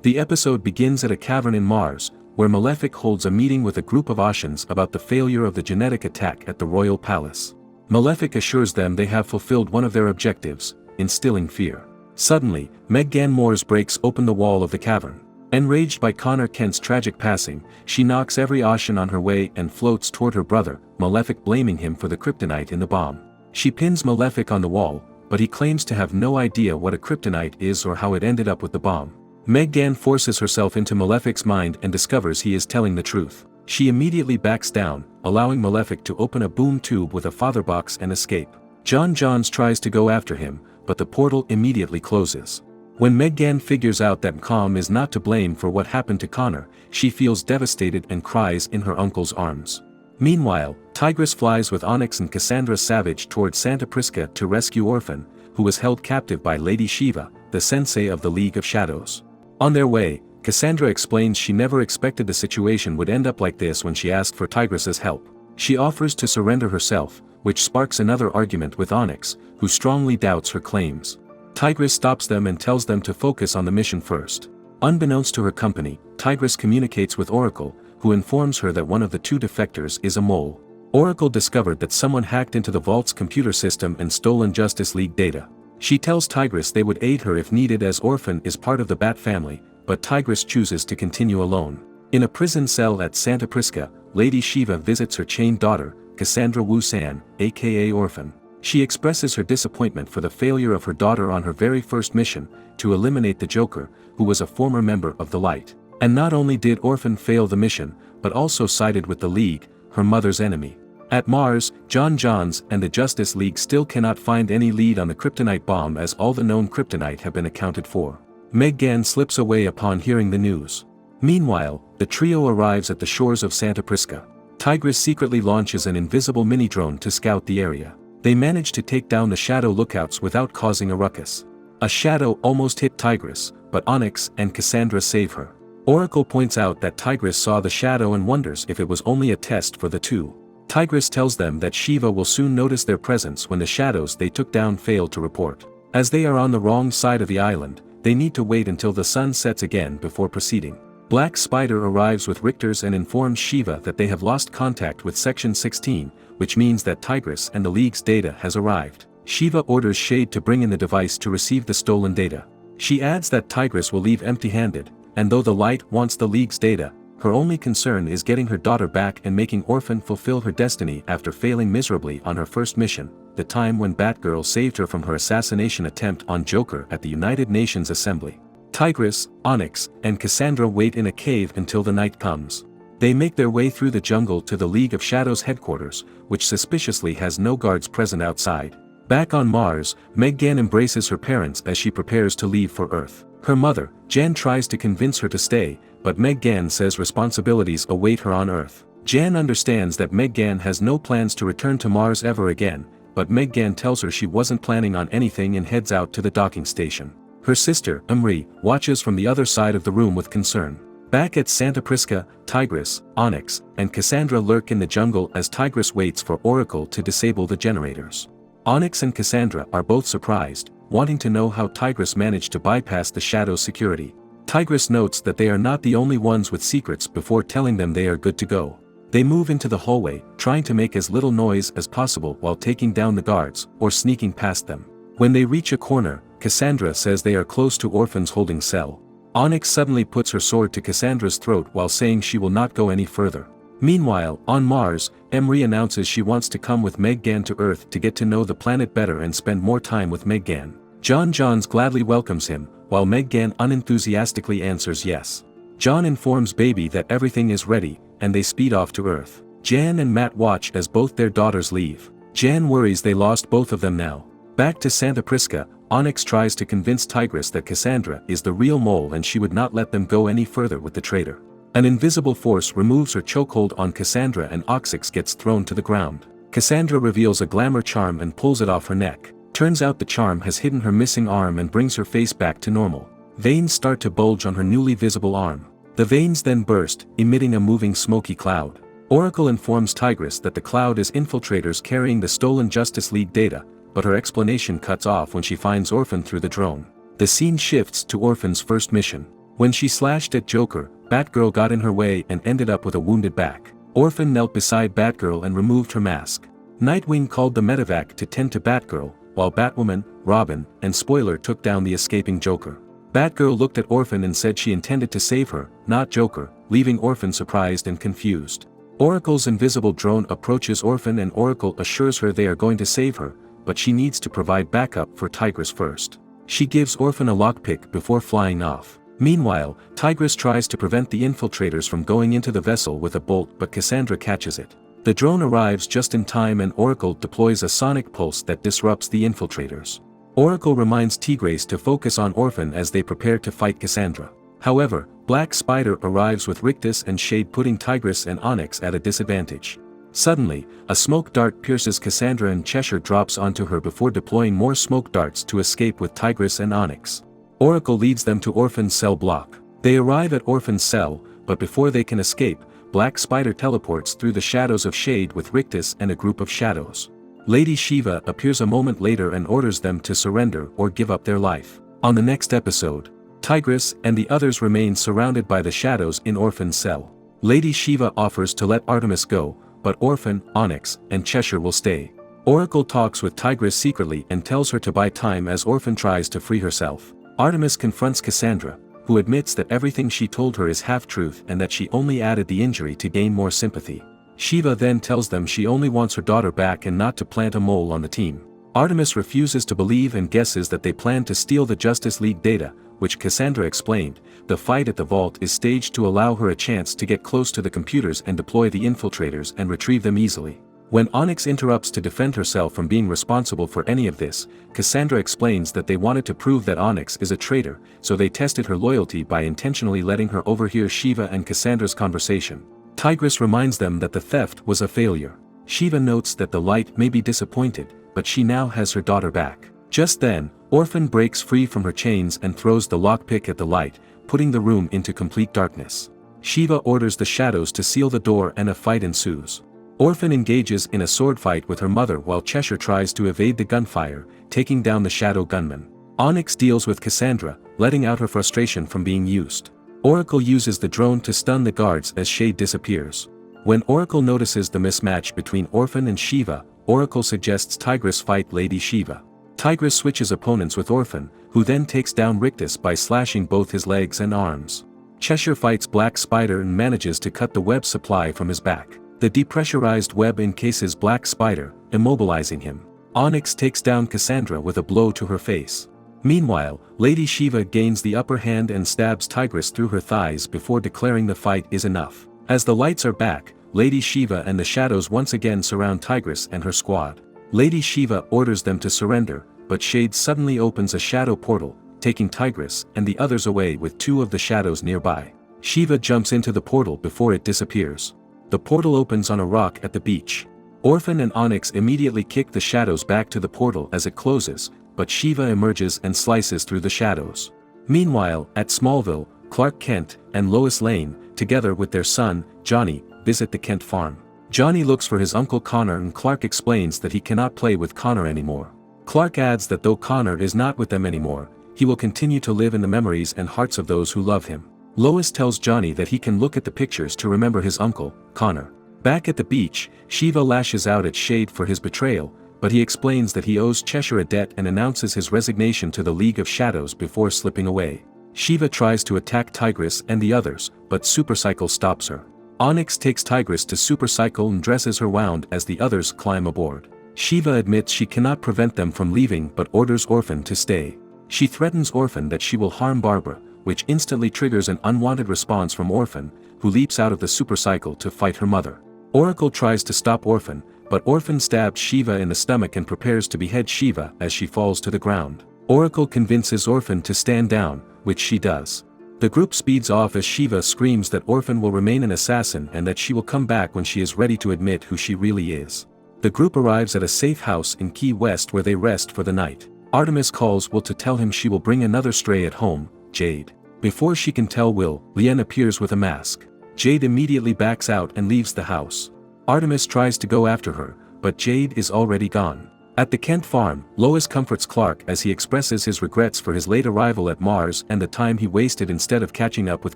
The episode begins at a cavern in Mars, where Malefic holds a meeting with a group of Oceans about the failure of the genetic attack at the royal palace. Malefic assures them they have fulfilled one of their objectives, instilling fear. Suddenly, Meg-Gan Moores breaks open the wall of the cavern. Enraged by Connor Kent's tragic passing, she knocks every Ocean on her way and floats toward her brother, Malefic blaming him for the kryptonite in the bomb. She pins Malefic on the wall, but he claims to have no idea what a kryptonite is or how it ended up with the bomb. Meg-Gan forces herself into Malefic's mind and discovers he is telling the truth. She immediately backs down, allowing Malefic to open a boom tube with a father box and escape. John Johns tries to go after him, but the portal immediately closes. When Meg-Gan figures out that Calm is not to blame for what happened to Connor, she feels devastated and cries in her uncle's arms. Meanwhile, Tigress flies with Onyx and Cassandra Savage toward Santa Prisca to rescue Orphan, who was held captive by Lady Shiva, the sensei of the League of Shadows. On their way, Cassandra explains she never expected the situation would end up like this when she asked for Tigress's help. She offers to surrender herself, which sparks another argument with Onyx, who strongly doubts her claims. Tigress stops them and tells them to focus on the mission first. Unbeknownst to her company, Tigress communicates with Oracle, who informs her that one of the two defectors is a mole. Oracle discovered that someone hacked into the Vault's computer system and stolen Justice League data. She tells Tigress they would aid her if needed as Orphan is part of the Bat family, but Tigress chooses to continue alone. In a prison cell at Santa Prisca, Lady Shiva visits her chained daughter, Cassandra Wu-San, aka Orphan. She expresses her disappointment for the failure of her daughter on her very first mission, to eliminate the Joker, who was a former member of the Light. And not only did Orphan fail the mission, but also sided with the League, her mother's enemy. At Mars, John Johns and the Justice League still cannot find any lead on the kryptonite bomb as all the known kryptonite have been accounted for. Meg-Gan slips away upon hearing the news. Meanwhile, the trio arrives at the shores of Santa Prisca. Tigress secretly launches an invisible mini-drone to scout the area. They manage to take down the Shadow lookouts without causing a ruckus. A Shadow almost hit Tigress, but Onyx and Cassandra save her. Oracle points out that Tigress saw the Shadow and wonders if it was only a test for the two. Tigress tells them that Shiva will soon notice their presence when the Shadows they took down fail to report. As they are on the wrong side of the island, they need to wait until the sun sets again before proceeding. Black Spider arrives with Richters and informs Shiva that they have lost contact with Section 16, which means that Tigress and the League's data has arrived. Shiva orders Shade to bring in the device to receive the stolen data. She adds that Tigress will leave empty-handed, and though the Light wants the League's data, her only concern is getting her daughter back and making Orphan fulfill her destiny after failing miserably on her first mission, the time when Batgirl saved her from her assassination attempt on Joker at the United Nations Assembly. Tigress, Onyx, and Cassandra wait in a cave until the night comes. They make their way through the jungle to the League of Shadows headquarters, which suspiciously has no guards present outside. Back on Mars, Meg-Gan embraces her parents as she prepares to leave for Earth. Her mother, Jan, tries to convince her to stay, but Meg-Gan says responsibilities await her on Earth. Jan understands that Meg-Gan has no plans to return to Mars ever again, but Meg-Gan tells her she wasn't planning on anything and heads out to the docking station. Her sister, Umri, watches from the other side of the room with concern. Back at Santa Prisca, Tigress, Onyx, and Cassandra lurk in the jungle as Tigress waits for Oracle to disable the generators. Onyx and Cassandra are both surprised, wanting to know how Tigress managed to bypass the Shadow's security. Tigress notes that they are not the only ones with secrets before telling them they are good to go. They move into the hallway, trying to make as little noise as possible while taking down the guards, or sneaking past them. When they reach a corner, Cassandra says they are close to Orphan's holding cell. Onyx suddenly puts her sword to Cassandra's throat while saying she will not go any further. Meanwhile, on Mars, Emery announces she wants to come with Meg-Gan to Earth to get to know the planet better and spend more time with Meg-Gan. John Johns gladly welcomes him, while Meg-Gan unenthusiastically answers yes. John informs Baby that everything is ready, and they speed off to Earth. Jan and Matt watch as both their daughters leave. Jan worries they lost both of them now. Back to Santa Prisca, Onyx tries to convince Tigress that Cassandra is the real mole and she would not let them go any further with the traitor. An invisible force removes her chokehold on Cassandra and Oxix gets thrown to the ground. Cassandra reveals a glamour charm and pulls it off her neck. Turns out the charm has hidden her missing arm and brings her face back to normal. Veins start to bulge on her newly visible arm. The veins then burst, emitting a moving smoky cloud. Oracle informs Tigress that the cloud is infiltrators carrying the stolen Justice League data, but her explanation cuts off when she finds Orphan through the drone. The scene shifts to Orphan's first mission. When she slashed at Joker, Batgirl got in her way and ended up with a wounded back. Orphan knelt beside Batgirl and removed her mask. Nightwing called the medevac to tend to Batgirl, while Batwoman, Robin, and Spoiler took down the escaping Joker. Batgirl looked at Orphan and said she intended to save her, not Joker, leaving Orphan surprised and confused. Oracle's invisible drone approaches Orphan and Oracle assures her they are going to save her, but she needs to provide backup for Tigress first. She gives Orphan a lockpick before flying off. Meanwhile, Tigress tries to prevent the infiltrators from going into the vessel with a bolt, but Cassandra catches it. The drone arrives just in time and Oracle deploys a sonic pulse that disrupts the infiltrators. Oracle reminds Tigress to focus on Orphan as they prepare to fight Cassandra. However, Black Spider arrives with Rictus and Shade, putting Tigress and Onyx at a disadvantage. Suddenly, a smoke dart pierces Cassandra and Cheshire drops onto her before deploying more smoke darts to escape with Tigress and Onyx. Oracle leads them to Orphan's cell block. They arrive at Orphan's cell, but before they can escape, Black Spider teleports through the shadows of Shade with Rictus and a group of shadows. Lady Shiva appears a moment later and orders them to surrender or give up their life. On the next episode, Tigress and the others remain surrounded by the shadows in Orphan's cell. Lady Shiva offers to let Artemis go, but Orphan, Onyx, and Cheshire will stay. Oracle talks with Tigress secretly and tells her to buy time as Orphan tries to free herself. Artemis confronts Cassandra, who admits that everything she told her is half-truth and that she only added the injury to gain more sympathy. Shiva then tells them she only wants her daughter back and not to plant a mole on the team. Artemis refuses to believe and guesses that they plan to steal the Justice League data, which Cassandra explained. The fight at the vault is staged to allow her a chance to get close to the computers and deploy the infiltrators and retrieve them easily. When Onyx interrupts to defend herself from being responsible for any of this, Cassandra explains that they wanted to prove that Onyx is a traitor, so they tested her loyalty by intentionally letting her overhear Shiva and Cassandra's conversation. Tigress reminds them that the theft was a failure. Shiva notes that the Light may be disappointed, but she now has her daughter back. Just then, Orphan breaks free from her chains and throws the lockpick at the Light, putting the room into complete darkness. Shiva orders the shadows to seal the door and a fight ensues. Orphan engages in a sword fight with her mother while Cheshire tries to evade the gunfire, taking down the shadow gunman. Onyx deals with Cassandra, letting out her frustration from being used. Oracle uses the drone to stun the guards as Shade disappears. When Oracle notices the mismatch between Orphan and Shiva, Oracle suggests Tigress fight Lady Shiva. Tigress switches opponents with Orphan, who then takes down Rictus by slashing both his legs and arms. Cheshire fights Black Spider and manages to cut the web supply from his back. The depressurized web encases Black Spider, immobilizing him. Onyx takes down Cassandra with a blow to her face. Meanwhile, Lady Shiva gains the upper hand and stabs Tigress through her thighs before declaring the fight is enough. As the lights are back, Lady Shiva and the shadows once again surround Tigress and her squad. Lady Shiva orders them to surrender, but Shade suddenly opens a shadow portal, taking Tigress and the others away with two of the shadows nearby. Shiva jumps into the portal before it disappears. The portal opens on a rock at the beach. Orphan and Onyx immediately kick the shadows back to the portal as it closes, but Shiva emerges and slices through the shadows. Meanwhile, at Smallville, Clark Kent and Lois Lane, together with their son, Johnny, visit the Kent farm. Johnny looks for his uncle Connor and Clark explains that he cannot play with Connor anymore. Clark adds that though Connor is not with them anymore, he will continue to live in the memories and hearts of those who love him. Lois tells Johnny that he can look at the pictures to remember his uncle, Connor. Back at the beach, Shiva lashes out at Shade for his betrayal, but he explains that he owes Cheshire a debt and announces his resignation to the League of Shadows before slipping away. Shiva tries to attack Tigress and the others, but Supercycle stops her. Onyx takes Tigress to Supercycle and dresses her wound as the others climb aboard. Shiva admits she cannot prevent them from leaving but orders Orphan to stay. She threatens Orphan that she will harm Barbara, which instantly triggers an unwanted response from Orphan, who leaps out of the supercycle to fight her mother. Oracle tries to stop Orphan, but Orphan stabs Shiva in the stomach and prepares to behead Shiva as she falls to the ground. Oracle convinces Orphan to stand down, which she does. The group speeds off as Shiva screams that Orphan will remain an assassin and that she will come back when she is ready to admit who she really is. The group arrives at a safe house in Key West where they rest for the night. Artemis calls Will to tell him she will bring another stray at home, Jade. Before she can tell Will, Lien appears with a mask. Jade immediately backs out and leaves the house. Artemis tries to go after her, but Jade is already gone. At the Kent farm, Lois comforts Clark as he expresses his regrets for his late arrival at Mars and the time he wasted instead of catching up with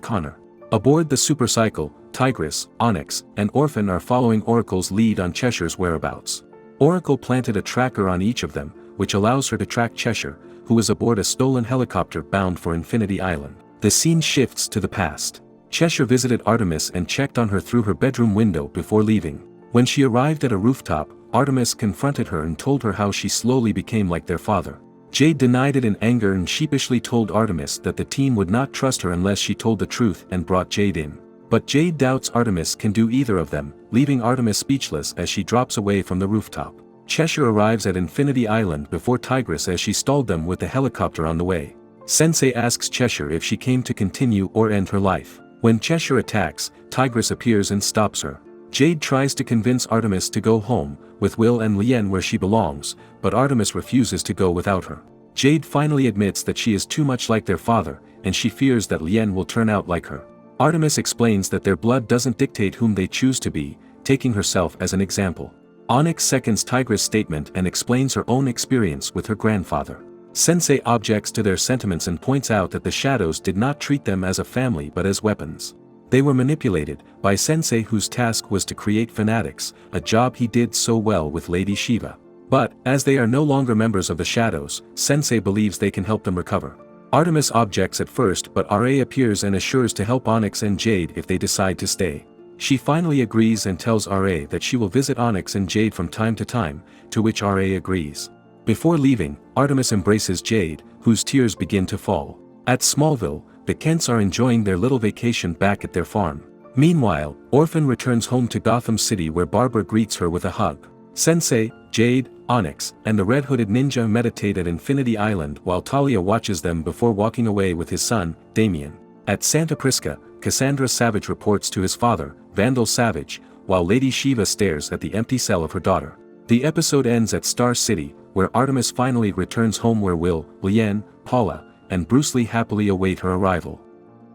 Connor. Aboard the supercycle, Tigress, Onyx, and Orphan are following Oracle's lead on Cheshire's whereabouts. Oracle planted a tracker on each of them, which allows her to track Cheshire, who is aboard a stolen helicopter bound for Infinity Island. The scene shifts to the past. Cheshire visited Artemis and checked on her through her bedroom window before leaving. When she arrived at a rooftop, Artemis confronted her and told her how she slowly became like their father. Jade denied it in anger and sheepishly told Artemis that the team would not trust her unless she told the truth and brought Jade in. But Jade doubts Artemis can do either of them, leaving Artemis speechless as she drops away from the rooftop. Cheshire arrives at Infinity Island before Tigress as she stalled them with the helicopter on the way. Sensei asks Cheshire if she came to continue or end her life. When Cheshire attacks, Tigress appears and stops her. Jade tries to convince Artemis to go home, with Will and Lien where she belongs, but Artemis refuses to go without her. Jade finally admits that she is too much like their father, and she fears that Lien will turn out like her. Artemis explains that their blood doesn't dictate whom they choose to be, taking herself as an example. Onyx seconds Tigress' statement and explains her own experience with her grandfather. Sensei objects to their sentiments and points out that the Shadows did not treat them as a family but as weapons. They were manipulated by Sensei, whose task was to create fanatics, a job he did so well with Lady Shiva. But, as they are no longer members of the Shadows, Sensei believes they can help them recover. Artemis objects at first, but RA appears and assures to help Onyx and Jade if they decide to stay. She finally agrees and tells RA that she will visit Onyx and Jade from time to time, to which RA agrees. Before leaving, Artemis embraces Jade, whose tears begin to fall. At Smallville, the Kents are enjoying their little vacation back at their farm. Meanwhile, Orphan returns home to Gotham City where Barbara greets her with a hug. Sensei, Jade, Onyx, and the red-hooded ninja meditate at Infinity Island while Talia watches them before walking away with his son, Damian. At Santa Prisca, Cassandra Savage reports to his father, Vandal Savage, while Lady Shiva stares at the empty cell of her daughter. The episode ends at Star City, where Artemis finally returns home where Will, Lien, Paula, and Bruce Lee happily await her arrival.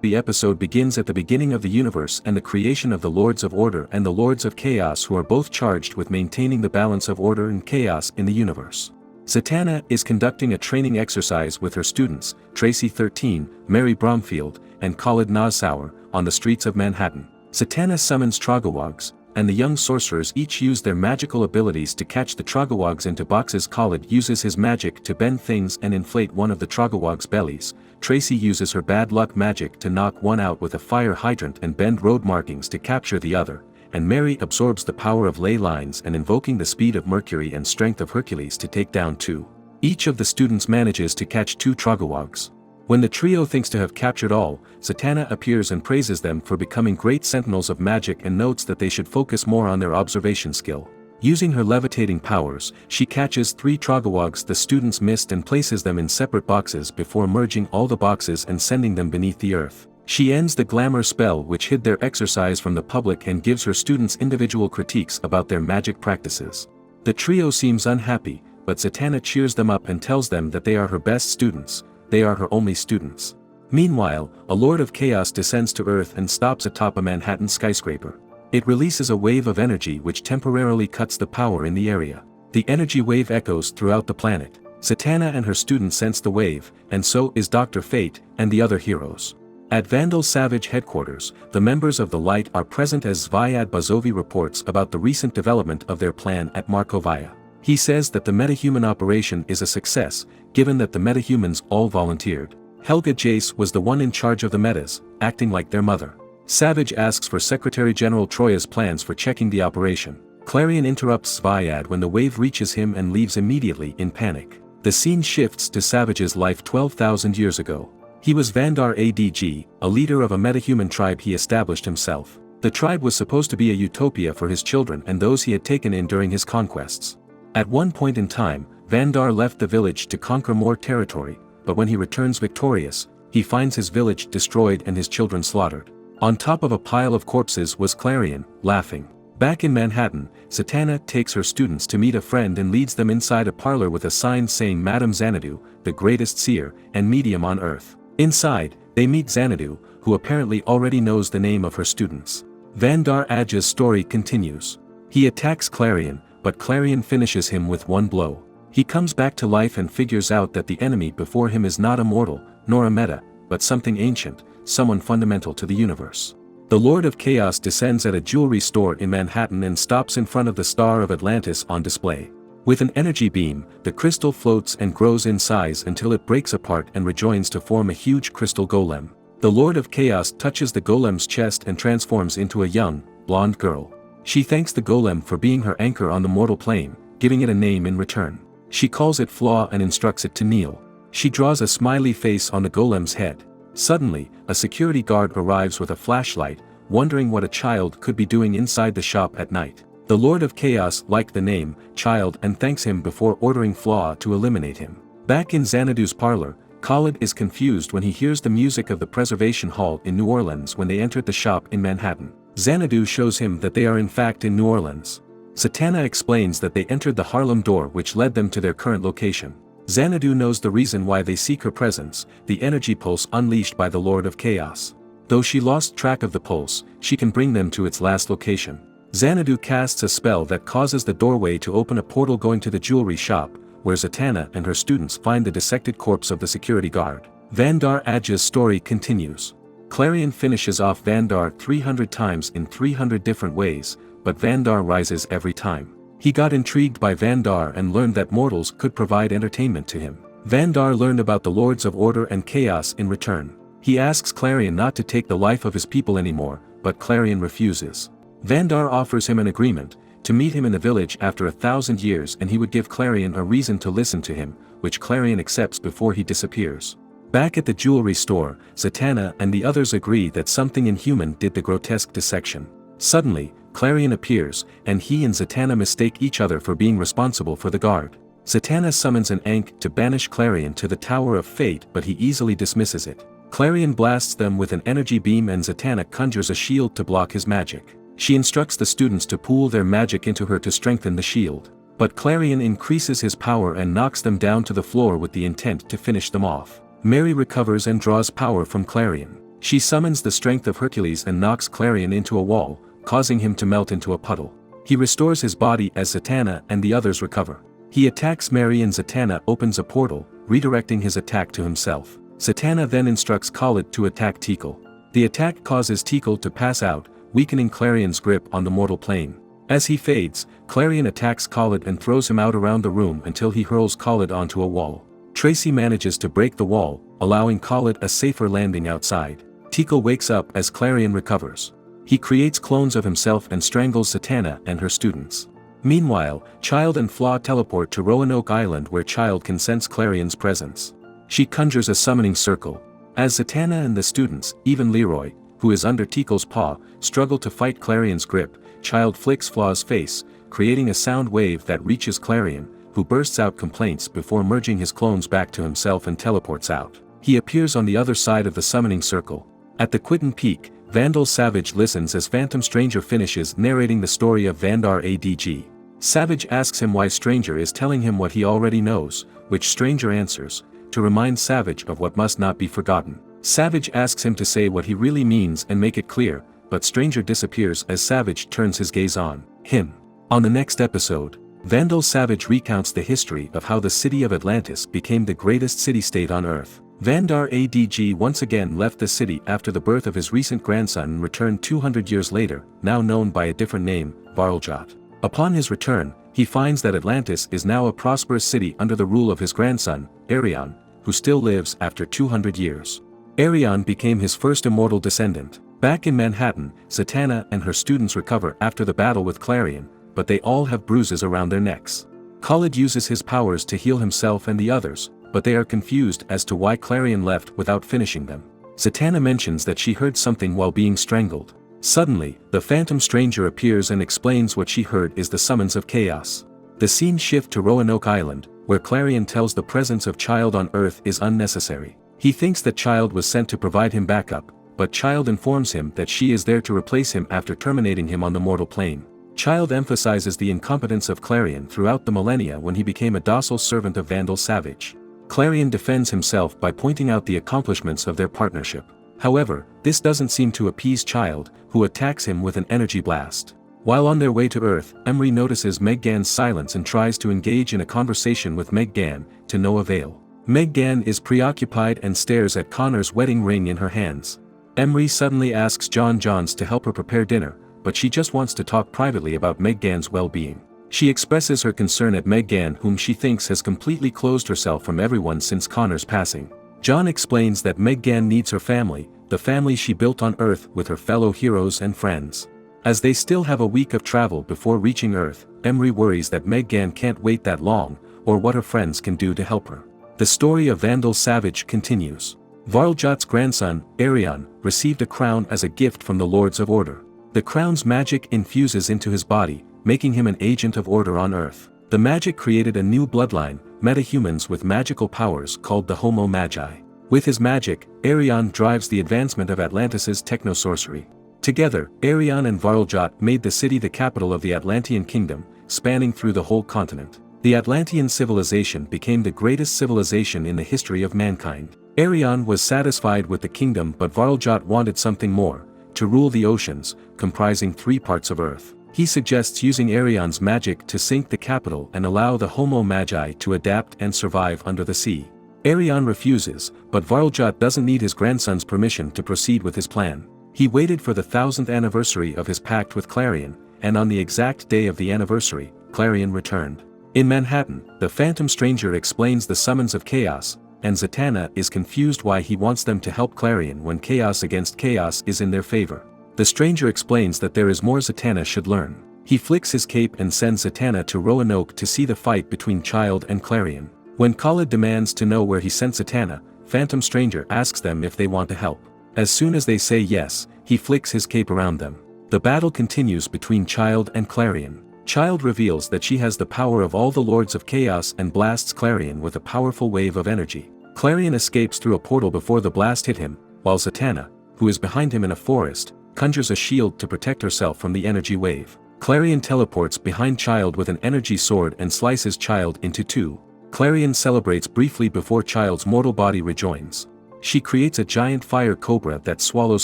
The episode begins at the beginning of the universe and the creation of the Lords of Order and the Lords of Chaos, who are both charged with maintaining the balance of order and chaos in the universe. Zatanna is conducting a training exercise with her students, Tracy 13, Mary Bromfield, and Khalid Nassauer, on the streets of Manhattan. Zatanna summons Troglodytes, and the young sorcerers each use their magical abilities to catch the Troglodytes into boxes. Khalid uses his magic to bend things and inflate one of the Troglodytes' bellies. Tracy uses her bad luck magic to knock one out with a fire hydrant and bend road markings to capture the other, and Mary absorbs the power of ley lines and invoking the speed of Mercury and strength of Hercules to take down two. Each of the students manages to catch two Troglodytes. When the trio thinks to have captured all, Zatanna appears and praises them for becoming great sentinels of magic and notes that they should focus more on their observation skill. Using her levitating powers, she catches 3 Troglodytes the students missed and places them in separate boxes before merging all the boxes and sending them beneath the earth. She ends the glamour spell which hid their exercise from the public and gives her students individual critiques about their magic practices. The trio seems unhappy, but Zatanna cheers them up and tells them that they are her best students. They are her only students. Meanwhile, a Lord of Chaos descends to Earth and stops atop a Manhattan skyscraper. It releases a wave of energy which temporarily cuts the power in the area. The energy wave echoes throughout the planet. Zatanna and her students sense the wave, and so is Dr. Fate and the other heroes. At Vandal Savage headquarters, the members of the Light are present as Zviad Bazovi reports about the recent development of their plan at Markovia. He says that the metahuman operation is a success, given that the metahumans all volunteered. Helga Jace was the one in charge of the metas, acting like their mother. Savage asks for Secretary General Troya's plans for checking the operation. Clarion interrupts Zviad when the wave reaches him and leaves immediately in panic. The scene shifts to Savage's life 12,000 years ago. He was Vandar Adg, a leader of a metahuman tribe he established himself. The tribe was supposed to be a utopia for his children and those he had taken in during his conquests. At one point in time, Vandar left the village to conquer more territory, but when he returns victorious, he finds his village destroyed and his children slaughtered. On top of a pile of corpses was Clarion, laughing. Back in Manhattan, Zatanna takes her students to meet a friend and leads them inside a parlor with a sign saying Madame Xanadu, the greatest seer and medium on Earth. Inside, they meet Xanadu, who apparently already knows the name of her students. Vandar Adja's story continues. He attacks Clarion, but Clarion finishes him with one blow. He comes back to life and figures out that the enemy before him is not a mortal, nor a meta, but something ancient, someone fundamental to the universe. The Lord of Chaos descends at a jewelry store in Manhattan and stops in front of the Star of Atlantis on display. With an energy beam, the crystal floats and grows in size until it breaks apart and rejoins to form a huge crystal golem. The Lord of Chaos touches the golem's chest and transforms into a young, blonde girl. She thanks the golem for being her anchor on the mortal plane, giving it a name in return. She calls it Flaw and instructs it to kneel. She draws a smiley face on the golem's head. Suddenly, a security guard arrives with a flashlight, wondering what a child could be doing inside the shop at night. The Lord of Chaos liked the name, Child, and thanks him before ordering Flaw to eliminate him. Back in Xanadu's parlor, Khalid is confused when he hears the music of the Preservation Hall in New Orleans when they entered the shop in Manhattan. Xanadu shows him that they are in fact in New Orleans. Zatanna explains that they entered the Harlem door which led them to their current location. Xanadu knows the reason why they seek her presence, the energy pulse unleashed by the Lord of Chaos. Though she lost track of the pulse, she can bring them to its last location. Xanadu casts a spell that causes the doorway to open a portal going to the jewelry shop, where Zatanna and her students find the dissected corpse of the security guard. Vandar Aj's story continues. Clarion finishes off Vandar 300 times in 300 different ways, but Vandar rises every time. He got intrigued by Vandar and learned that mortals could provide entertainment to him. Vandar learned about the Lords of Order and Chaos in return. He asks Clarion not to take the life of his people anymore, but Clarion refuses. Vandar offers him an agreement, to meet him in the village after 1,000 years and he would give Clarion a reason to listen to him, which Clarion accepts before he disappears. Back at the jewelry store, Zatanna and the others agree that something inhuman did the grotesque dissection. Suddenly, Clarion appears, and he and Zatanna mistake each other for being responsible for the guard. Zatanna summons an Ankh to banish Clarion to the Tower of Fate, but he easily dismisses it. Clarion blasts them with an energy beam and Zatanna conjures a shield to block his magic. She instructs the students to pool their magic into her to strengthen the shield. But Clarion increases his power and knocks them down to the floor with the intent to finish them off. Mary recovers and draws power from Clarion. She summons the strength of Hercules and knocks Clarion into a wall, causing him to melt into a puddle. He restores his body as Zatanna and the others recover. He attacks Mary and Zatanna opens a portal, redirecting his attack to himself. Zatanna then instructs Khalid to attack Tikal. The attack causes Tikal to pass out, weakening Clarion's grip on the mortal plane. As he fades, Clarion attacks Khalid and throws him out around the room until he hurls Khalid onto a wall. Tracy manages to break the wall, allowing Khalid a safer landing outside. Tikal wakes up as Clarion recovers. He creates clones of himself and strangles Zatanna and her students. Meanwhile, Child and Flaw teleport to Roanoke Island where Child can sense Clarion's presence. She conjures a summoning circle. As Zatanna and the students, even Leroy, who is under Tikal's paw, struggle to fight Clarion's grip, Child flicks Flaw's face, creating a sound wave that reaches Clarion, who bursts out complaints before merging his clones back to himself and teleports out. He appears on the other side of the summoning circle. At the Quitten Peak, Vandal Savage listens as Phantom Stranger finishes narrating the story of Vandar Adg. Savage asks him why Stranger is telling him what he already knows, which Stranger answers, to remind Savage of what must not be forgotten. Savage asks him to say what he really means and make it clear, but Stranger disappears as Savage turns his gaze on him. On the next episode, Vandal Savage recounts the history of how the city of Atlantis became the greatest city-state on Earth. Vandar Adg once again left the city after the birth of his recent grandson and returned 200 years later, now known by a different name, Varljot. Upon his return, he finds that Atlantis is now a prosperous city under the rule of his grandson, Arion, who still lives after 200 years. Arion became his first immortal descendant. Back in Manhattan, Zatanna and her students recover after the battle with Clarion, but they all have bruises around their necks. Khalid uses his powers to heal himself and the others, but they are confused as to why Clarion left without finishing them. Zatanna mentions that she heard something while being strangled. Suddenly, the Phantom Stranger appears and explains what she heard is the summons of chaos. The scene shifts to Roanoke Island, where Clarion tells the presence of Child on Earth is unnecessary. He thinks that Child was sent to provide him backup, but Child informs him that she is there to replace him after terminating him on the mortal plane. Child emphasizes the incompetence of Clarion throughout the millennia when he became a docile servant of Vandal Savage. Clarion defends himself by pointing out the accomplishments of their partnership. However, this doesn't seem to appease Child, who attacks him with an energy blast. While on their way to Earth, Emery notices Meg Gan's silence and tries to engage in a conversation with Meg Gan, to no avail. Meg Gan is preoccupied and stares at Connor's wedding ring in her hands. Emery suddenly asks John Johns to help her prepare dinner, but she just wants to talk privately about Meg Gan's well-being. She expresses her concern at Meg Gan, whom she thinks has completely closed herself from everyone since Connor's passing. John explains that Meg Gan needs her family, the family she built on Earth with her fellow heroes and friends. As they still have a week of travel before reaching Earth, Emery worries that Meg Gan can't wait that long, or what her friends can do to help her. The story of Vandal Savage continues. Varljot's grandson, Arion, received a crown as a gift from the Lords of Order. The crown's magic infuses into his body, making him an agent of order on Earth. The magic created a new bloodline, metahumans with magical powers called the Homo Magi. With his magic, Arion drives the advancement of Atlantis' technosorcery. Together, Arion and Varljot made the city the capital of the Atlantean kingdom, spanning through the whole continent. The Atlantean civilization became the greatest civilization in the history of mankind. Arion was satisfied with the kingdom, but Varljot wanted something more, to rule the oceans, comprising 3 parts of Earth. He suggests using Arion's magic to sink the capital and allow the Homo Magi to adapt and survive under the sea. Arion refuses, but Varljot doesn't need his grandson's permission to proceed with his plan. He waited for the 1000th anniversary of his pact with Clarion, and on the exact day of the anniversary, Clarion returned. In Manhattan, the Phantom Stranger explains the summons of chaos, and Zatanna is confused why he wants them to help Clarion when chaos against chaos is in their favor. The stranger explains that there is more Zatanna should learn. He flicks his cape and sends Zatanna to Roanoke to see the fight between Child and Clarion. When Khalid demands to know where he sent Zatanna, Phantom Stranger asks them if they want to help. As soon as they say yes, he flicks his cape around them. The battle continues between Child and Clarion. Child reveals that she has the power of all the Lords of Chaos and blasts Clarion with a powerful wave of energy. Clarion escapes through a portal before the blast hit him, while Zatanna, who is behind him in a forest, conjures a shield to protect herself from the energy wave. Clarion teleports behind Child with an energy sword and slices Child into 2. Clarion celebrates briefly before Child's mortal body rejoins. She creates a giant fire cobra that swallows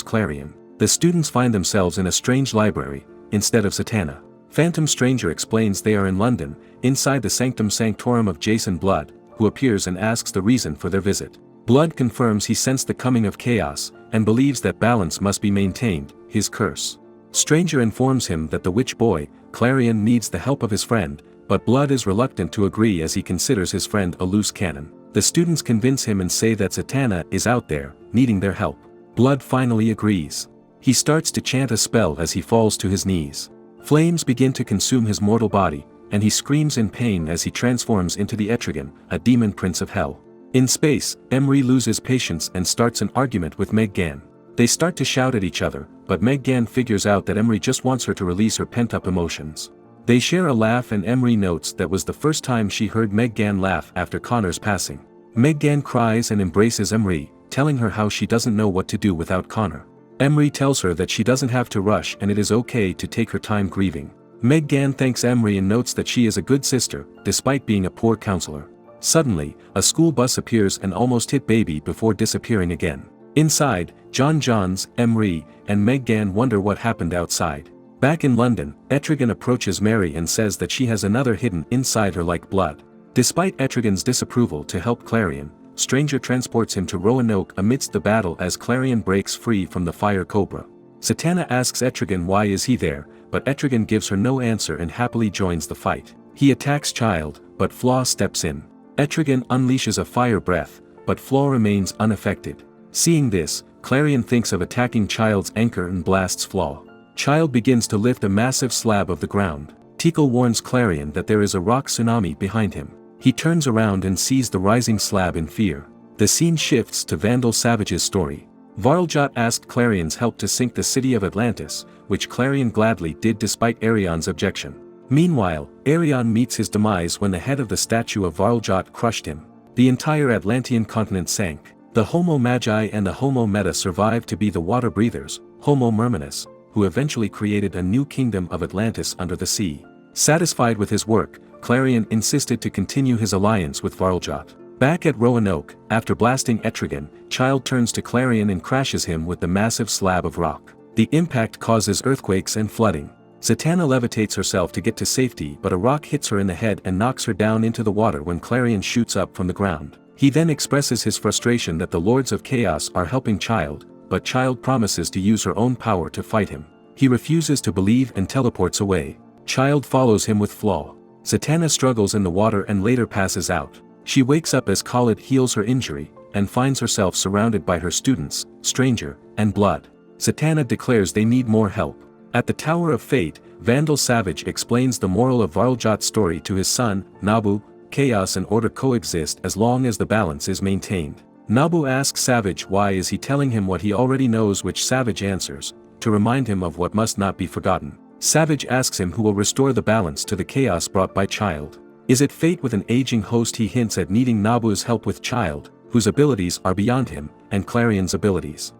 Clarion. The students find themselves in a strange library, instead of Zatanna. Phantom Stranger explains they are in London, inside the Sanctum Sanctorum of Jason Blood, who appears and asks the reason for their visit. Blood confirms he sensed the coming of chaos, and believes that balance must be maintained, his curse. Stranger informs him that the witch boy, Clarion, needs the help of his friend, but Blood is reluctant to agree as he considers his friend a loose cannon. The students convince him and say that Zatanna is out there, needing their help. Blood finally agrees. He starts to chant a spell as he falls to his knees. Flames begin to consume his mortal body, and he screams in pain as he transforms into the Etrigan, a demon prince of hell. In space, Emery loses patience and starts an argument with Meg Gan. They start to shout at each other, but Meg Gan figures out that Emery just wants her to release her pent-up emotions. They share a laugh and Emery notes that was the first time she heard Meg Gan laugh after Connor's passing. Meg Gan cries and embraces Emery, telling her how she doesn't know what to do without Connor. Emery tells her that she doesn't have to rush and it is okay to take her time grieving. Meg Gan thanks Emery and notes that she is a good sister, despite being a poor counselor. Suddenly, a school bus appears and almost hit Baby before disappearing again. Inside, John Johns, Emery, and Meg Gan wonder what happened outside. Back in London, Etrigan approaches Mary and says that she has another hidden inside her like blood. Despite Etrigan's disapproval to help Clarion, Stranger transports him to Roanoke amidst the battle as Clarion breaks free from the fire cobra. Zatanna asks Etrigan why is he there, but Etrigan gives her no answer and happily joins the fight. He attacks Child, but Flaw steps in. Etrigan unleashes a fire breath, but Flaw remains unaffected. Seeing this, Clarion thinks of attacking Child's anchor and blasts Flaw. Child begins to lift a massive slab of the ground. Tikal warns Clarion that there is a rock tsunami behind him. He turns around and sees the rising slab in fear. The scene shifts to Vandal Savage's story. Varljot asked Clarion's help to sink the city of Atlantis, which Clarion gladly did despite Arion's objection. Meanwhile, Arion meets his demise when the head of the statue of Varljot crushed him. The entire Atlantean continent sank. The Homo Magi and the Homo Meta survived to be the water breathers, Homo Mermanus, who eventually created a new kingdom of Atlantis under the sea. Satisfied with his work, Clarion insisted to continue his alliance with Varljot. Back at Roanoke, after blasting Etrigan, Child turns to Clarion and crashes him with the massive slab of rock. The impact causes earthquakes and flooding. Zatanna levitates herself to get to safety, but a rock hits her in the head and knocks her down into the water when Clarion shoots up from the ground. He then expresses his frustration that the Lords of Chaos are helping Child, but Child promises to use her own power to fight him. He refuses to believe and teleports away. Child follows him with Flaw. Zatanna struggles in the water and later passes out. She wakes up as Khalid heals her injury, and finds herself surrounded by her students, Stranger, and Blood. Zatanna declares they need more help. At the Tower of Fate, Vandal Savage explains the moral of Varljot's story to his son, Nabu. Chaos and order coexist as long as the balance is maintained. Nabu asks Savage why is he telling him what he already knows, which Savage answers, to remind him of what must not be forgotten. Savage asks him who will restore the balance to the chaos brought by Child. Is it fate with an aging host? He hints at needing Nabu's help with Child, whose abilities are beyond him, and Clarion's abilities.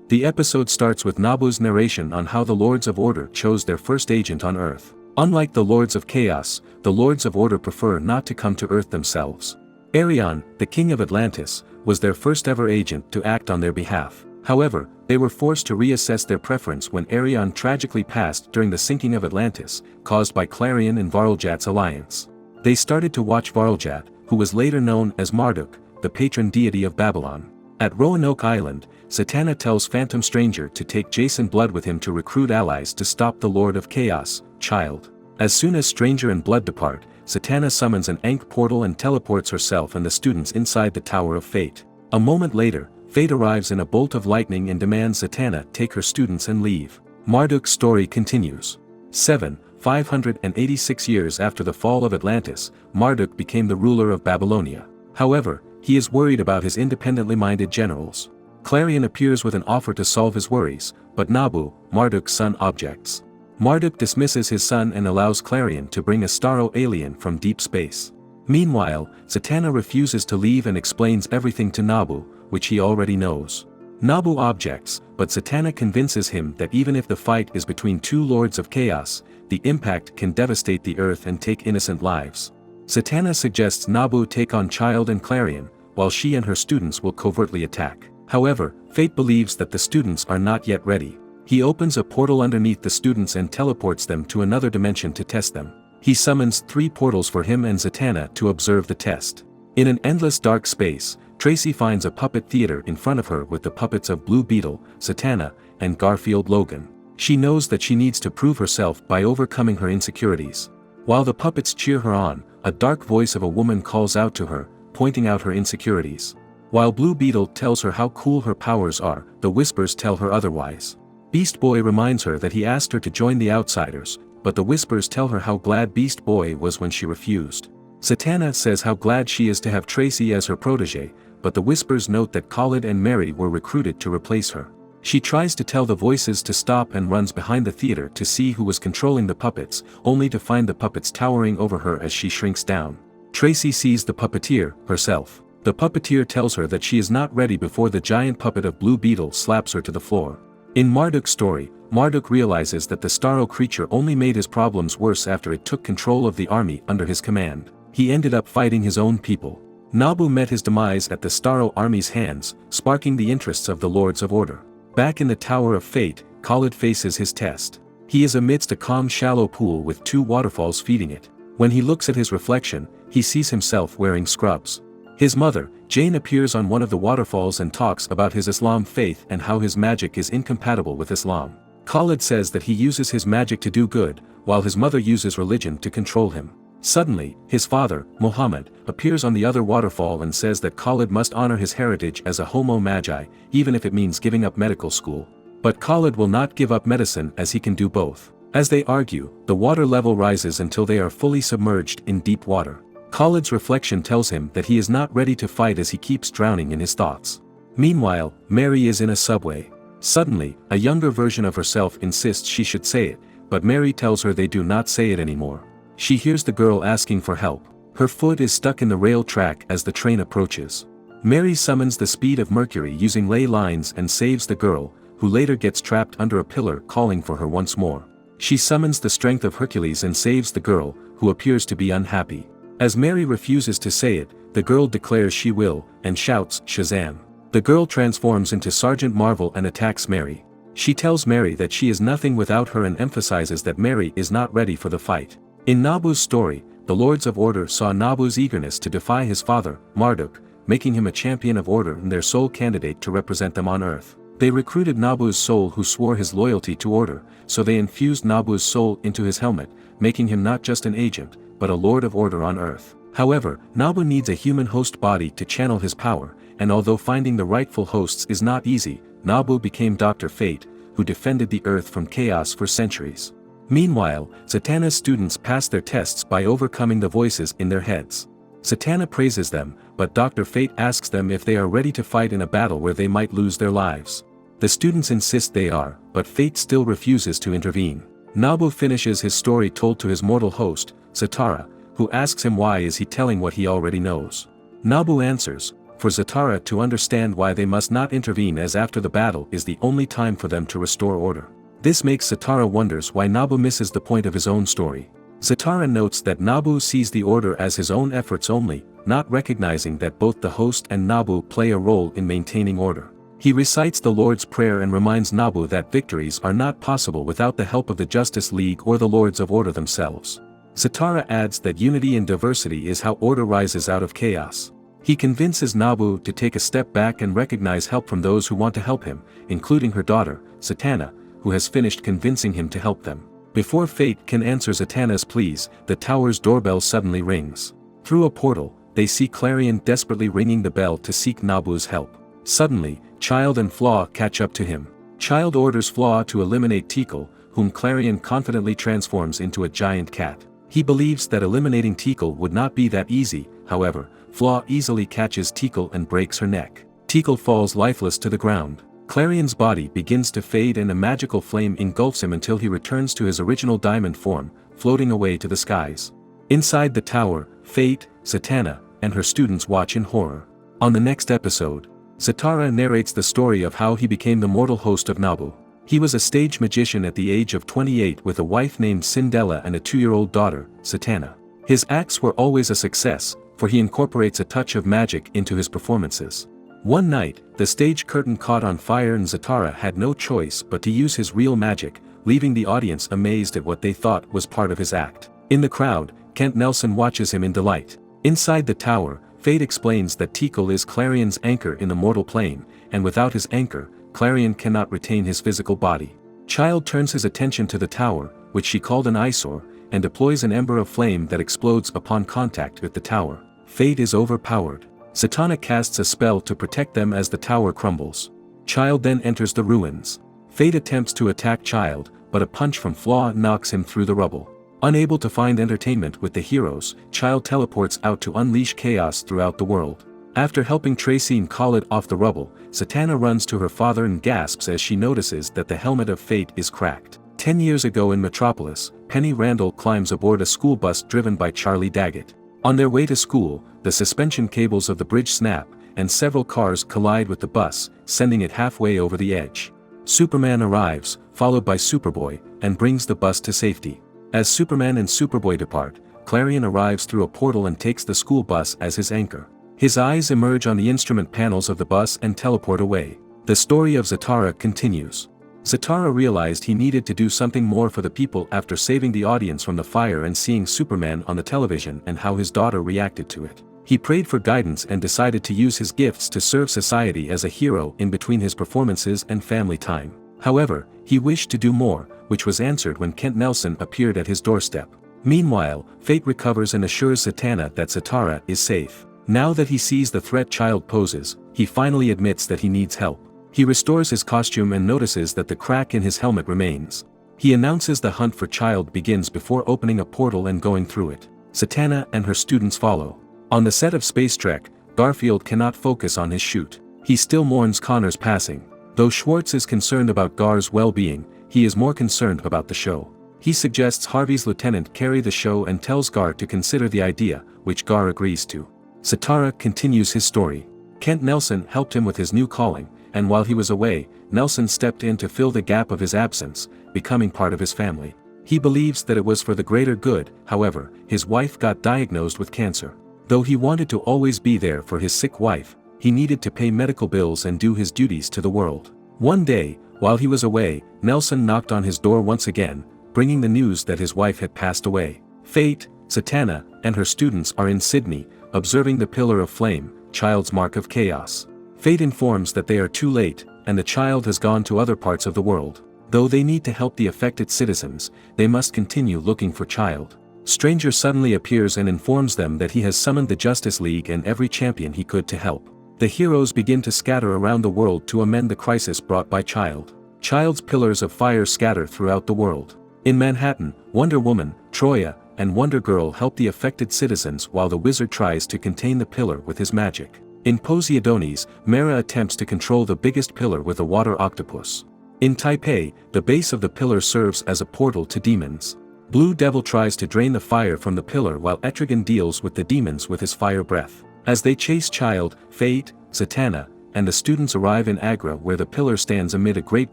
The episode starts with Nabu's narration on how the Lords of Order chose their first agent on Earth. Unlike the Lords of Chaos, the Lords of Order prefer not to come to Earth themselves. Arion, the King of Atlantis, was their first ever agent to act on their behalf. However, they were forced to reassess their preference when Arion tragically passed during the sinking of Atlantis, caused by Clarion and Varljot's alliance. They started to watch Varljot, who was later known as Marduk, the patron deity of Babylon. At Roanoke Island, Zatanna tells Phantom Stranger to take Jason Blood with him to recruit allies to stop the Lord of Chaos, Child. As soon as Stranger and Blood depart, Zatanna summons an Ankh portal and teleports herself and the students inside the Tower of Fate. A moment later, Fate arrives in a bolt of lightning and demands Zatanna take her students and leave. Marduk's story continues. 586 years after the fall of Atlantis, Marduk became the ruler of Babylonia. However, he is worried about his independently minded generals. Clarion appears with an offer to solve his worries, but Nabu, Marduk's son, objects. Marduk dismisses his son and allows Clarion to bring a Starro alien from deep space. Meanwhile, Zatanna refuses to leave and explains everything to Nabu, which he already knows. Nabu objects, but Zatanna convinces him that even if the fight is between two Lords of Chaos, the impact can devastate the Earth and take innocent lives. Zatanna suggests Nabu take on Child and Clarion, while she and her students will covertly attack. However, Fate believes that the students are not yet ready. He opens a portal underneath the students and teleports them to another dimension to test them. He summons 3 portals for him and Zatanna to observe the test. In an endless dark space, Tracy finds a puppet theater in front of her with the puppets of Blue Beetle, Zatanna, and Garfield Logan. She knows that she needs to prove herself by overcoming her insecurities. While the puppets cheer her on, a dark voice of a woman calls out to her, pointing out her insecurities. While Blue Beetle tells her how cool her powers are, the whispers tell her otherwise. Beast Boy reminds her that he asked her to join the Outsiders, but the whispers tell her how glad Beast Boy was when she refused. Zatanna says how glad she is to have Tracy as her protege, but the whispers note that Khalid and Mary were recruited to replace her. She tries to tell the voices to stop and runs behind the theater to see who was controlling the puppets, only to find the puppets towering over her as she shrinks down. Tracy sees the puppeteer, herself. The puppeteer tells her that she is not ready before the giant puppet of Blue Beetle slaps her to the floor. In Marduk's story, Marduk realizes that the Starro creature only made his problems worse after it took control of the army under his command. He ended up fighting his own people. Nabu met his demise at the Starro army's hands, sparking the interests of the Lords of Order. Back in the Tower of Fate, Khalid faces his test. He is amidst a calm shallow pool with 2 waterfalls feeding it. When he looks at his reflection, he sees himself wearing scrubs. His mother, Jane, appears on one of the waterfalls and talks about his Islam faith and how his magic is incompatible with Islam. Khalid says that he uses his magic to do good, while his mother uses religion to control him. Suddenly, his father, Muhammad, appears on the other waterfall and says that Khalid must honor his heritage as a homo magi, even if it means giving up medical school. But Khalid will not give up medicine as he can do both. As they argue, the water level rises until they are fully submerged in deep water. Khalid's reflection tells him that he is not ready to fight as he keeps drowning in his thoughts. Meanwhile, Mary is in a subway. Suddenly, a younger version of herself insists she should say it, but Mary tells her they do not say it anymore. She hears the girl asking for help. Her foot is stuck in the rail track as the train approaches. Mary summons the speed of Mercury using ley lines and saves the girl, who later gets trapped under a pillar calling for her once more. She summons the strength of Hercules and saves the girl, who appears to be unhappy. As Mary refuses to say it, the girl declares she will, and shouts, "Shazam!" The girl transforms into Sergeant Marvel and attacks Mary. She tells Mary that she is nothing without her and emphasizes that Mary is not ready for the fight. In Nabu's story, the Lords of Order saw Nabu's eagerness to defy his father, Marduk, making him a champion of order and their sole candidate to represent them on earth. They recruited Nabu's soul, who swore his loyalty to order, so they infused Nabu's soul into his helmet, making him not just an agent, but a Lord of Order on earth. However, Nabu needs a human host body to channel his power, and although finding the rightful hosts is not easy, Nabu became Dr. Fate, who defended the earth from chaos for centuries. Meanwhile, Zatanna's students pass their tests by overcoming the voices in their heads. Zatanna praises them, but Dr. Fate asks them if they are ready to fight in a battle where they might lose their lives. The students insist they are, but Fate still refuses to intervene. Nabu finishes his story told to his mortal host, Zatara, who asks him why is he telling what he already knows. Nabu answers, for Zatara to understand why they must not intervene, as after the battle is the only time for them to restore order. This makes Zatara wonders why Nabu misses the point of his own story. Zatara notes that Nabu sees the order as his own efforts only, not recognizing that both the host and Nabu play a role in maintaining order. He recites the Lord's Prayer and reminds Nabu that victories are not possible without the help of the Justice League or the Lords of Order themselves. Zatara adds that unity in diversity is how order rises out of chaos. He convinces Nabu to take a step back and recognize help from those who want to help him, including her daughter, Zatanna, who has finished convincing him to help them. Before Fate can answer Zatanna's pleas, the tower's doorbell suddenly rings. Through a portal, they see Clarion desperately ringing the bell to seek Nabu's help. Suddenly, Child and Flaw catch up to him. Child orders Flaw to eliminate Tikal, whom Clarion confidently transforms into a giant cat. He believes that eliminating Tikal would not be that easy, however, Flaw easily catches Tikal and breaks her neck. Tikal falls lifeless to the ground. Clarion's body begins to fade and a magical flame engulfs him until he returns to his original diamond form, floating away to the skies. Inside the tower, Fate, Zatanna, and her students watch in horror. On the next episode, Zatara narrates the story of how he became the mortal host of Nabu. He was a stage magician at the age of 28 with a wife named Sindela and a 2-year-old daughter, Zatanna. His acts were always a success, for he incorporates a touch of magic into his performances. One night, the stage curtain caught on fire and Zatara had no choice but to use his real magic, leaving the audience amazed at what they thought was part of his act. In the crowd, Kent Nelson watches him in delight. Inside the tower, Fate explains that Tikal is Clarion's anchor in the mortal plane, and without his anchor, Clarion cannot retain his physical body. Child turns his attention to the tower, which she called an eyesore, and deploys an ember of flame that explodes upon contact with the tower. Fate is overpowered. Zatanna casts a spell to protect them as the tower crumbles. Child then enters the ruins. Fate attempts to attack Child, but a punch from Flaw knocks him through the rubble. Unable to find entertainment with the heroes, Child teleports out to unleash chaos throughout the world. After helping Tracy and Khalid off the rubble, Zatanna runs to her father and gasps as she notices that the helmet of Fate is cracked. 10 years ago in Metropolis, Penny Randall climbs aboard a school bus driven by Charlie Daggett. On their way to school, the suspension cables of the bridge snap, and several cars collide with the bus, sending it halfway over the edge. Superman arrives, followed by Superboy, and brings the bus to safety. As Superman and Superboy depart, Clarion arrives through a portal and takes the school bus as his anchor. His eyes emerge on the instrument panels of the bus and teleport away. The story of Zatara continues. Zatara realized he needed to do something more for the people after saving the audience from the fire and seeing Superman on the television and how his daughter reacted to it. He prayed for guidance and decided to use his gifts to serve society as a hero in between his performances and family time. However, he wished to do more, which was answered when Kent Nelson appeared at his doorstep. Meanwhile, Fate recovers and assures Zatanna that Zatara is safe. Now that he sees the threat Child poses, he finally admits that he needs help. He restores his costume and notices that the crack in his helmet remains. He announces the hunt for Child begins before opening a portal and going through it. Zatanna and her students follow. On the set of Space Trek, Garfield cannot focus on his shoot. He still mourns Connor's passing. Though Schwartz is concerned about Gar's well-being, he is more concerned about the show. He suggests Harvey's lieutenant carry the show and tells Gar to consider the idea, which Gar agrees to. Zatara continues his story. Kent Nelson helped him with his new calling, and while he was away, Nelson stepped in to fill the gap of his absence, becoming part of his family. He believes that it was for the greater good. However, his wife got diagnosed with cancer. Though he wanted to always be there for his sick wife, he needed to pay medical bills and do his duties to the world. One day, while he was away, Nelson knocked on his door once again, bringing the news that his wife had passed away. Fate, Zatanna, and her students are in Sydney, observing the Pillar of Flame, child's mark of chaos. Fate informs that they are too late, and the child has gone to other parts of the world. Though they need to help the affected citizens, they must continue looking for child. Stranger suddenly appears and informs them that he has summoned the Justice League and every champion he could to help. The heroes begin to scatter around the world to amend the crisis brought by Child. Child's pillars of fire scatter throughout the world. In Manhattan, Wonder Woman, Troya, and Wonder Girl help the affected citizens while the wizard tries to contain the pillar with his magic. In Poseidonis, Mera attempts to control the biggest pillar with a water octopus. In Taipei, the base of the pillar serves as a portal to demons. Blue Devil tries to drain the fire from the pillar while Etrigan deals with the demons with his fire breath. As they chase Child, Fate, Zatanna, and the students arrive in Agra where the pillar stands amid a great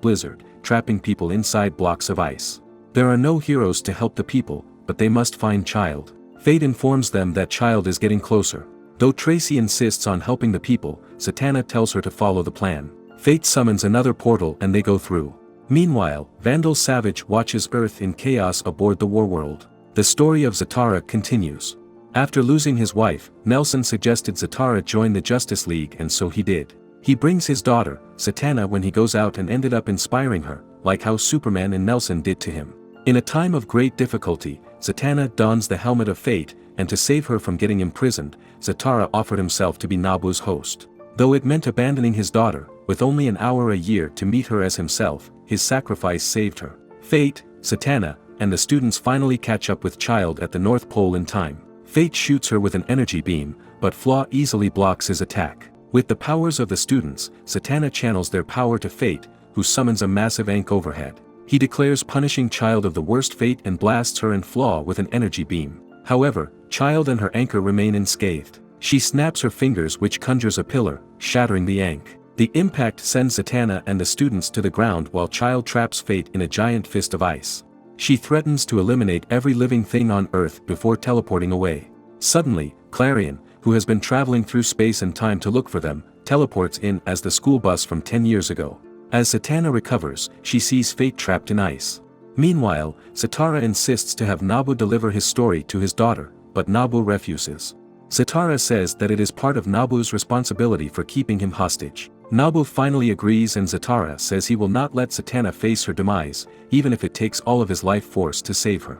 blizzard, trapping people inside blocks of ice. There are no heroes to help the people, but they must find Child. Fate informs them that Child is getting closer. Though Tracy insists on helping the people, Zatanna tells her to follow the plan. Fate summons another portal and they go through. Meanwhile, Vandal Savage watches Earth in chaos aboard the Warworld. The story of Zatara continues. After losing his wife, Nelson suggested Zatara join the Justice League and so he did. He brings his daughter, Zatanna when he goes out and ended up inspiring her, like how Superman and Nelson did to him. In a time of great difficulty, Zatanna dons the helmet of fate, and to save her from getting imprisoned, Zatara offered himself to be Nabu's host. Though it meant abandoning his daughter, with only an hour a year to meet her as himself, his sacrifice saved her. Fate, Zatanna, and the students finally catch up with Child at the North Pole in time. Fate shoots her with an energy beam, but Flaw easily blocks his attack. With the powers of the students, Zatanna channels their power to Fate, who summons a massive Ankh overhead. He declares punishing Child of the worst fate and blasts her and Flaw with an energy beam. However, Child and her anchor remain unscathed. She snaps her fingers which conjures a pillar, shattering the Ankh. The impact sends Zatanna and the students to the ground while Child traps Fate in a giant fist of ice. She threatens to eliminate every living thing on Earth before teleporting away. Suddenly, Clarion, who has been traveling through space and time to look for them, teleports in as the school bus from 10 years ago. As Zatanna recovers, she sees Fate trapped in ice. Meanwhile, Zatara insists to have Nabu deliver his story to his daughter, but Nabu refuses. Zatara says that it is part of Nabu's responsibility for keeping him hostage. Nabu finally agrees and Zatara says he will not let Zatanna face her demise, even if it takes all of his life force to save her.